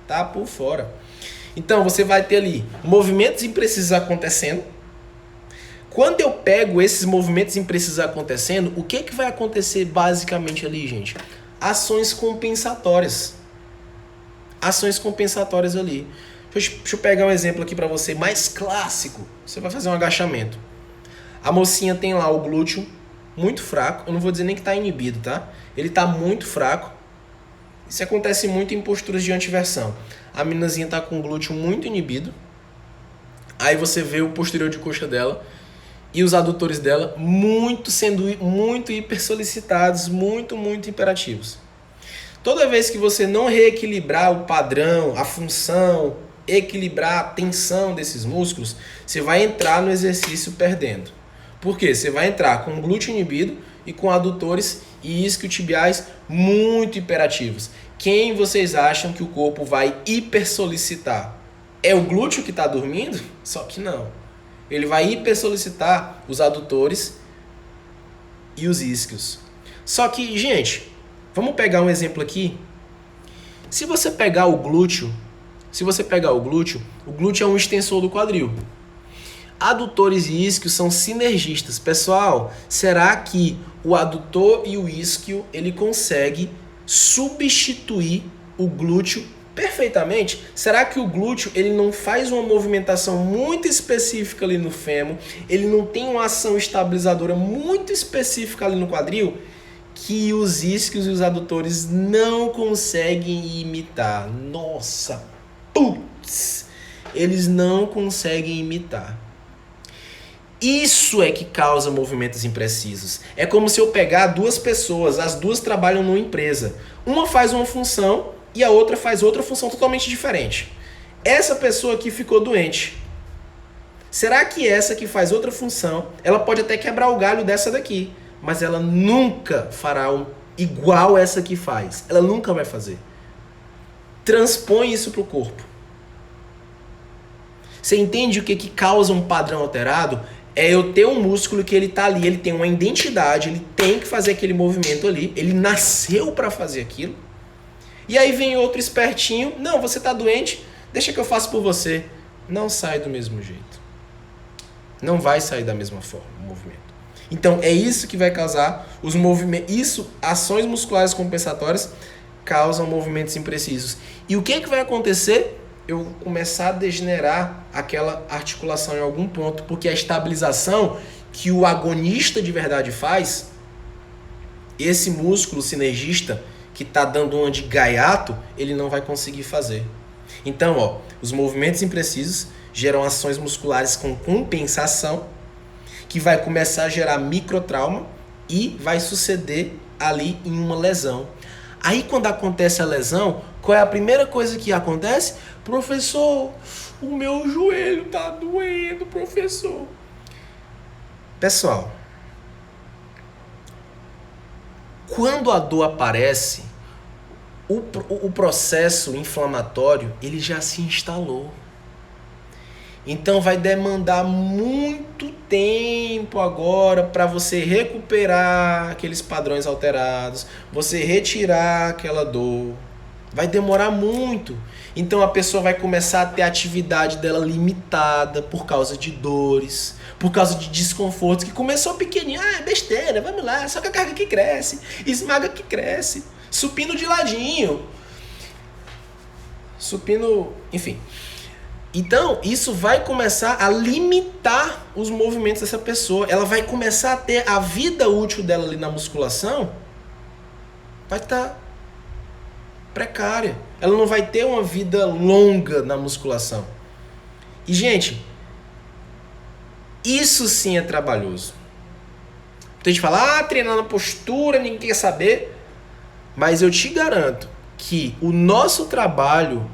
Tá por fora. Então, você vai ter ali movimentos imprecisos acontecendo. Quando eu pego esses movimentos imprecisos acontecendo, o que vai acontecer basicamente ali, gente? Ações compensatórias. Ações compensatórias ali. Deixa eu pegar um exemplo aqui pra você, mais clássico. Você vai fazer um agachamento. A mocinha tem lá o glúteo muito fraco. Eu não vou dizer nem que está inibido, tá? Ele está muito fraco. Isso acontece muito em posturas de antiversão. A meninazinha está com o glúteo muito inibido. Aí você vê o posterior de coxa dela e os adutores dela sendo muito hipersolicitados, muito imperativos. Toda vez que você não reequilibrar o padrão, a função, equilibrar a tensão desses músculos, você vai entrar no exercício perdendo. Por quê? Você vai entrar com o glúteo inibido e com adutores e isquiotibiais muito hiperativos. Quem vocês acham que o corpo vai hipersolicitar? É o glúteo que está dormindo? Só que não. Ele vai hipersolicitar os adutores e os isquios. Só que, gente, vamos pegar um exemplo aqui. Se você pegar o glúteo, o glúteo é um extensor do quadril. Adutores e isquios são sinergistas. Pessoal, será que o adutor e o isquio ele consegue substituir o glúteo perfeitamente? Será que o glúteo ele não faz uma movimentação muito específica ali no fêmur? Ele não tem uma ação estabilizadora muito específica ali no quadril? que os isquios e os adutores não conseguem imitar. Nossa, putz! Eles não conseguem imitar. Isso é que causa movimentos imprecisos. É como se eu pegar duas pessoas, as duas trabalham numa empresa. Uma faz uma função e a outra faz outra função totalmente diferente. Essa pessoa aqui ficou doente. Será que essa que faz outra função, ela pode até quebrar o galho dessa daqui, mas ela nunca fará igual essa que faz. Ela nunca vai fazer. Transpõe isso para o corpo. Você entende o que causa um padrão alterado? É eu ter um músculo que ele tá ali, ele tem uma identidade, ele tem que fazer aquele movimento ali, ele nasceu para fazer aquilo. E aí vem outro espertinho, não, você tá doente, deixa que eu faço por você. Não sai do mesmo jeito. Não vai sair da mesma forma o movimento. Então é isso que vai causar os movimentos, ações musculares compensatórias causam movimentos imprecisos. E o que vai acontecer? Eu começar a degenerar aquela articulação em algum ponto, porque a estabilização que o agonista de verdade faz, esse músculo sinergista que está dando uma de gaiato, ele não vai conseguir fazer. Então, os movimentos imprecisos geram ações musculares com compensação, que vai começar a gerar microtrauma e vai suceder ali em uma lesão. Aí quando acontece a lesão, qual é a primeira coisa que acontece? Professor, o meu joelho tá doendo, professor. Pessoal, quando a dor aparece, o processo inflamatório ele já se instalou. Então vai demandar muito tempo agora para você recuperar aqueles padrões alterados, você retirar aquela dor. Vai demorar muito. Então a pessoa vai começar a ter a atividade dela limitada por causa de dores, por causa de desconfortos, que começou pequenininho, é besteira, vamos lá, só que a carga que cresce, esmaga que cresce, supino de ladinho, supino, enfim. Então, isso vai começar a limitar os movimentos dessa pessoa. Ela vai começar a ter a vida útil dela ali na musculação, vai estar precária. Ela não vai ter uma vida longa na musculação. E, gente, isso sim é trabalhoso. Tem gente que fala, treinar na postura, ninguém quer saber. Mas eu te garanto que o nosso trabalho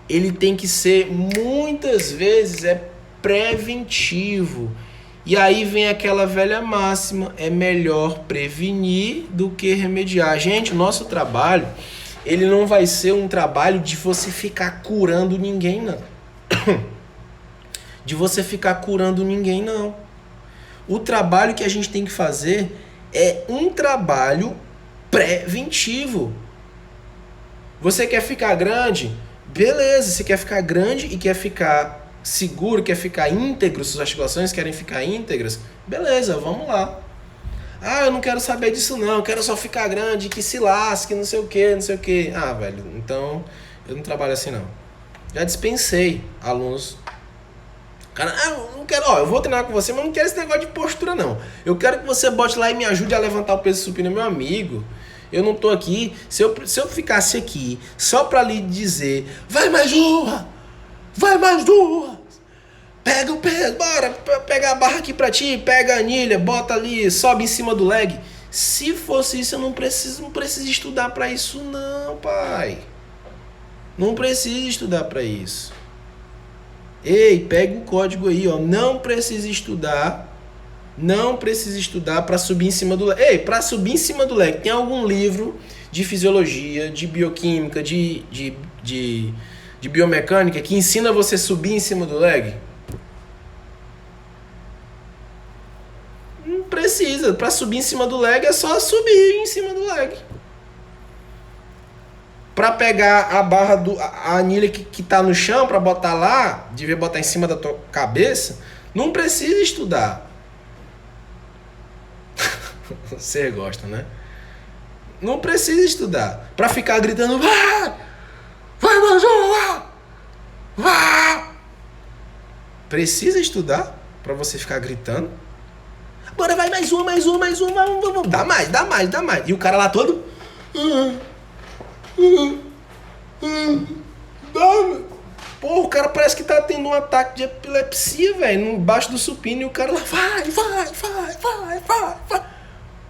ele tem que ser, muitas vezes, preventivo. E aí vem aquela velha máxima, é melhor prevenir do que remediar. Gente, o nosso trabalho, ele não vai ser um trabalho de você ficar curando ninguém, não. De você ficar curando ninguém, não. O trabalho que a gente tem que fazer é um trabalho preventivo. Você quer ficar grande? Beleza, você quer ficar grande e quer ficar seguro, quer ficar íntegro, suas articulações querem ficar íntegras? Beleza, vamos lá. Eu não quero saber disso não, eu quero só ficar grande, que se lasque, não sei o que, não sei o que. Velho, então eu não trabalho assim não. Já dispensei alunos. Cara, eu não quero, eu vou treinar com você, mas não quero esse negócio de postura não. Eu quero que você bote lá e me ajude a levantar o peso supino, meu amigo. Eu não tô aqui, se eu ficasse aqui só pra lhe dizer, vai mais uma, vai mais duas, pega o peso, bora, pega a barra aqui pra ti, pega a anilha, bota ali, sobe em cima do leg. Se fosse isso, eu não preciso estudar pra isso não, pai. Não precisa estudar pra isso. Ei, pega o código aí, não precisa estudar. Não precisa estudar para subir em cima do leg. Ei, para subir em cima do leg, tem algum livro de fisiologia, de bioquímica, de biomecânica que ensina você a subir em cima do leg? Não precisa. Para subir em cima do leg é só subir em cima do leg. Para pegar a barra a anilha que tá no chão, para botar lá, devia botar em cima da tua cabeça, não precisa estudar. Você gosta, né? Não precisa estudar para ficar gritando, vai mais uma, vai. Precisa estudar para você ficar gritando? Bora, vai, mais uma, vamos. Dá mais. E o cara lá todo... Pô, o cara parece que tá tendo um ataque de epilepsia, velho, embaixo do supino, e o cara lá, vai.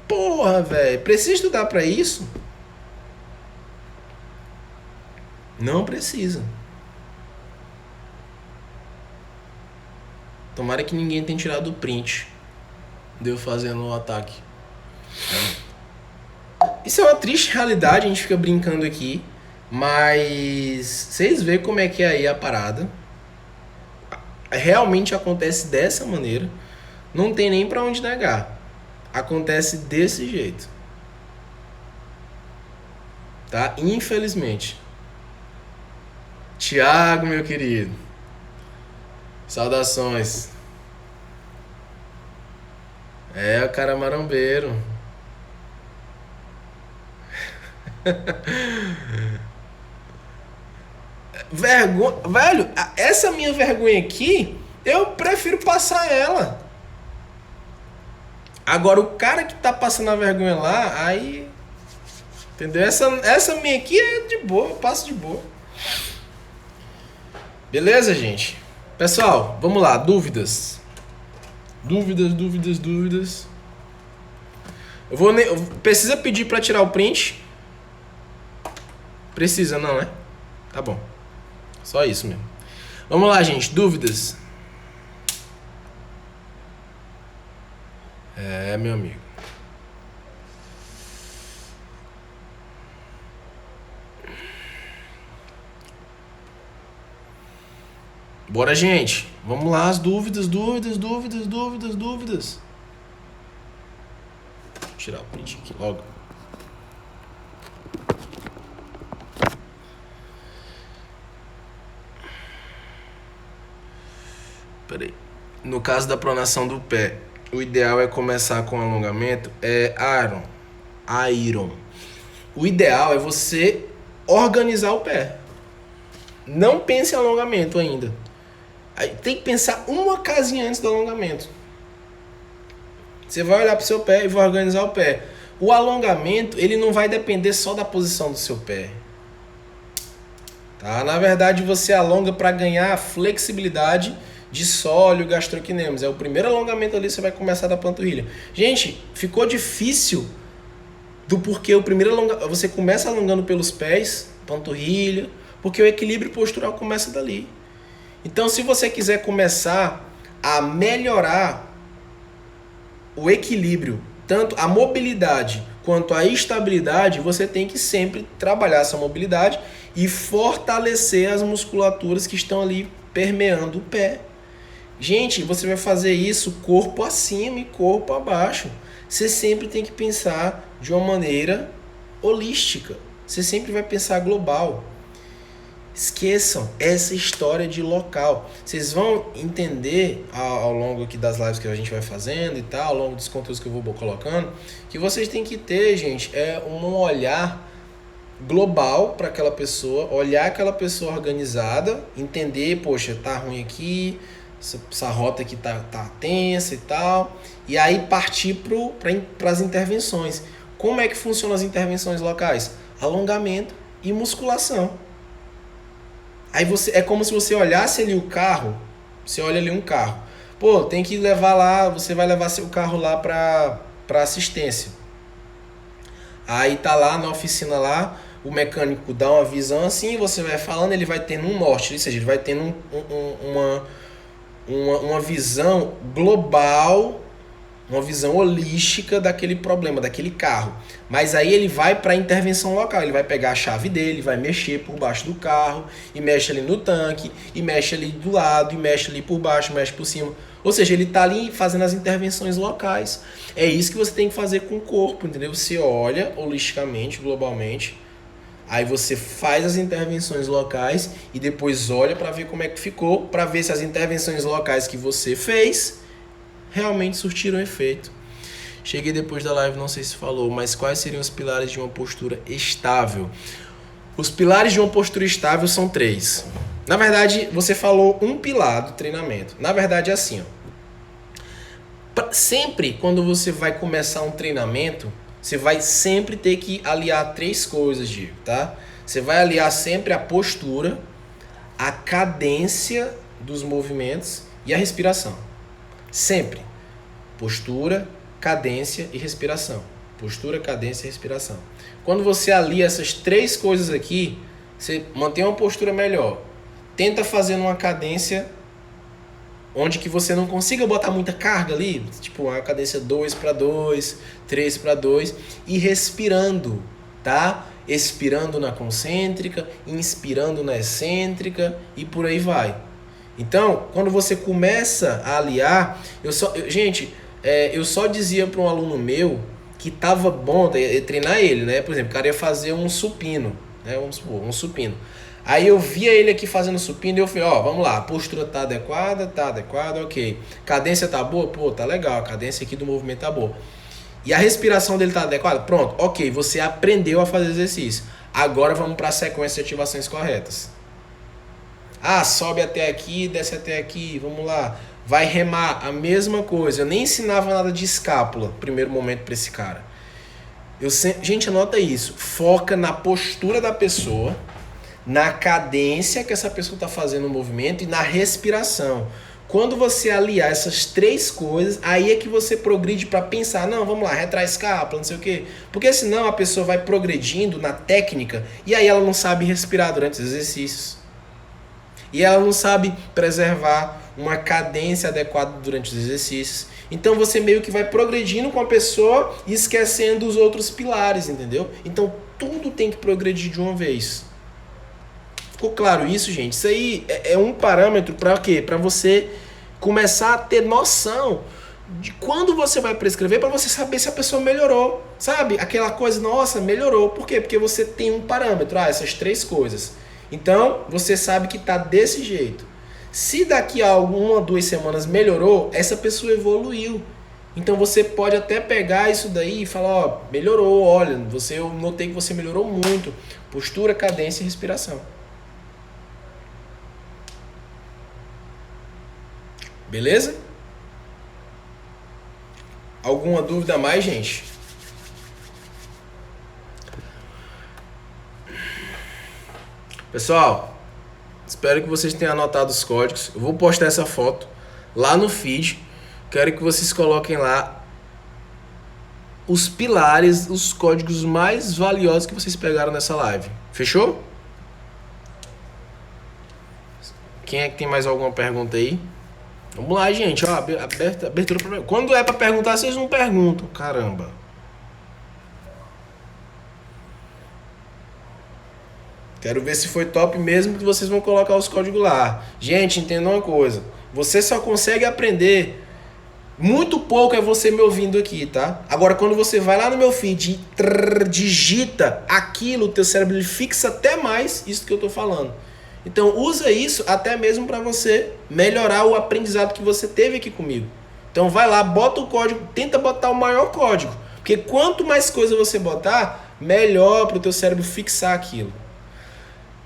Porra, velho, precisa estudar pra isso? Não precisa. Tomara que ninguém tenha tirado o print de eu fazendo o ataque. Isso é uma triste realidade, a gente fica brincando aqui, mas vocês veem como é que é aí a parada. Realmente acontece dessa maneira, não tem nem pra onde negar. Acontece desse jeito, tá? Infelizmente. Tiago, meu querido, saudações. É, o cara marombeiro. Vergonha, velho, essa minha vergonha aqui, eu prefiro passar ela. Agora o cara que tá passando a vergonha lá, aí, entendeu? Essa minha aqui é de boa, eu passo de boa. Beleza, gente? Pessoal, vamos lá, dúvidas. Dúvidas. Precisa pedir pra tirar o print? Precisa não, né? Tá bom. Só isso mesmo. Vamos lá, gente. Dúvidas? É, meu amigo. Bora, gente. Vamos lá, as dúvidas. Vou tirar o print aqui logo. Peraí. No caso da pronação do pé, o ideal é começar com alongamento? Iron. O ideal é você organizar o pé. Não pense em alongamento ainda. Aí tem que pensar uma casinha antes do alongamento. Você vai olhar para o seu pé e vai organizar o pé. O alongamento, ele não vai depender só da posição do seu pé. Tá? Na verdade, você alonga para ganhar flexibilidade de sóleo gastrocnêmos. É o primeiro alongamento ali, você vai começar da panturrilha. Gente, ficou difícil do porquê o primeiro alongamento... Você começa alongando pelos pés, panturrilha, porque o equilíbrio postural começa dali. Então, se você quiser começar a melhorar o equilíbrio, tanto a mobilidade quanto a estabilidade, você tem que sempre trabalhar essa mobilidade e fortalecer as musculaturas que estão ali permeando o pé. Gente, você vai fazer isso corpo acima e corpo abaixo. Você sempre tem que pensar de uma maneira holística. Você sempre vai pensar global. Esqueçam essa história de local. Vocês vão entender ao longo aqui das lives que a gente vai fazendo e tal, ao longo dos conteúdos que eu vou colocando, que vocês têm que ter, gente, um olhar global para aquela pessoa, olhar aquela pessoa organizada, entender, poxa, tá ruim aqui, essa rota aqui tá tensa e tal, e aí partir para as intervenções. Como é que funcionam as intervenções locais? Alongamento e musculação. Aí é como se você olhasse ali o carro, você olha ali um carro. Pô, tem que levar lá, você vai levar seu carro lá para assistência. Aí tá lá na oficina lá, o mecânico dá uma visão assim, você vai falando, ele vai tendo um norte, ou seja, ele vai tendo uma visão global, uma visão holística daquele problema, daquele carro. Mas aí ele vai para a intervenção local, ele vai pegar a chave dele, vai mexer por baixo do carro, e mexe ali no tanque, e mexe ali do lado, e mexe ali por baixo, mexe por cima. Ou seja, ele está ali fazendo as intervenções locais. É isso que você tem que fazer com o corpo, entendeu? Você olha holisticamente, globalmente, aí você faz as intervenções locais e depois olha para ver como é que ficou, para ver se as intervenções locais que você fez realmente surtiram efeito. Cheguei depois da live, não sei se falou, mas quais seriam os pilares de uma postura estável? Os pilares de uma postura estável são 3. Na verdade, você falou um pilar do treinamento. Na verdade é assim, ó. sempre quando você vai começar um treinamento, você vai sempre ter que aliar 3 coisas, Diego, tá? Você vai aliar sempre a postura, a cadência dos movimentos e a respiração. Sempre. Postura, cadência e respiração. Postura, cadência e respiração. Quando você alia essas 3 coisas aqui, você mantém uma postura melhor. Tenta fazer numa cadência onde que você não consiga botar muita carga ali, tipo uma cadência 2/2, 3/2 e respirando, tá? Expirando na concêntrica, inspirando na excêntrica e por aí vai. Então, quando você começa a aliar, eu só dizia para um aluno meu que tava bom treinar ele, né? Por exemplo, o cara ia fazer um supino, né? Vamos supor, um supino. Aí eu via ele aqui fazendo supino e eu falei, ó, vamos lá, a postura tá adequada, ok. Cadência tá boa? Pô, tá legal, a cadência aqui do movimento tá boa. E a respiração dele tá adequada? Pronto, ok, você aprendeu a fazer exercício. Agora vamos para a sequência de ativações corretas. Ah, sobe até aqui, desce até aqui, vamos lá. Vai remar, a mesma coisa. Eu nem ensinava nada de escápula, primeiro momento para esse cara. Gente, anota isso. Foca na postura da pessoa, na cadência que essa pessoa está fazendo o movimento e na respiração. Quando você aliar essas 3 coisas, aí é que você progride para pensar, não, vamos lá, retrai escápula, não sei o quê. Porque senão a pessoa vai progredindo na técnica e aí ela não sabe respirar durante os exercícios. E ela não sabe preservar uma cadência adequada durante os exercícios. Então você meio que vai progredindo com a pessoa e esquecendo os outros pilares, entendeu? Então tudo tem que progredir de uma vez. Ficou claro isso, gente? Isso aí é um parâmetro para quê? Para você começar a ter noção de quando você vai prescrever, para você saber se a pessoa melhorou. Sabe? Aquela coisa, nossa, melhorou. Por quê? Porque você tem um parâmetro, essas 3 coisas. Então, você sabe que tá desse jeito. Se daqui a 1 ou 2 semanas melhorou, essa pessoa evoluiu. Então você pode até pegar isso daí e falar, ó, melhorou, olha, eu notei que você melhorou muito. Postura, cadência e respiração. Beleza? Alguma dúvida a mais, gente? Pessoal, espero que vocês tenham anotado os códigos. Eu vou postar essa foto lá no feed. Quero que vocês coloquem lá os pilares, os códigos mais valiosos que vocês pegaram nessa live. Fechou? Quem é que tem mais alguma pergunta aí? Vamos lá, gente. Ó, abertura pra... Quando é pra perguntar, vocês não perguntam. Caramba. Quero ver se foi top mesmo que vocês vão colocar os códigos lá. Gente, entenda uma coisa. Você só consegue aprender... Muito pouco é você me ouvindo aqui, tá? Agora, quando você vai lá no meu feed e digita aquilo, o teu cérebro ele fixa até mais isso que eu tô falando. Então, usa isso até mesmo para você melhorar o aprendizado que você teve aqui comigo. Então, vai lá, bota o código, tenta botar o maior código. Porque quanto mais coisa você botar, melhor para o teu cérebro fixar aquilo.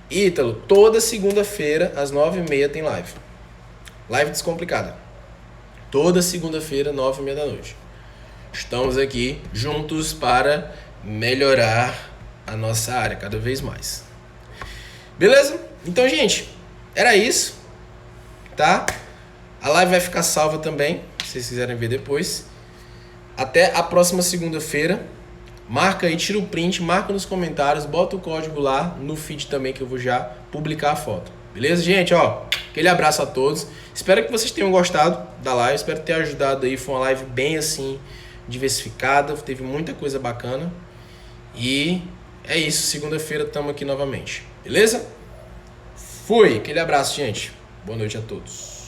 Ítalo, toda segunda-feira, às 9h30 tem live. Live descomplicada. Toda segunda-feira, 9h30 da noite. Estamos aqui juntos para melhorar a nossa área cada vez mais. Beleza? Então, gente, era isso, tá? A live vai ficar salva também, se vocês quiserem ver depois. Até a próxima segunda-feira. Marca aí, tira o print, marca nos comentários, bota o código lá no feed também que eu vou já publicar a foto. Beleza, gente? Ó, aquele abraço a todos. Espero que vocês tenham gostado da live. Espero ter ajudado aí. Foi uma live bem assim, diversificada. Teve muita coisa bacana. E é isso. Segunda-feira estamos aqui novamente. Beleza? Fui. Aquele abraço, gente. Boa noite a todos.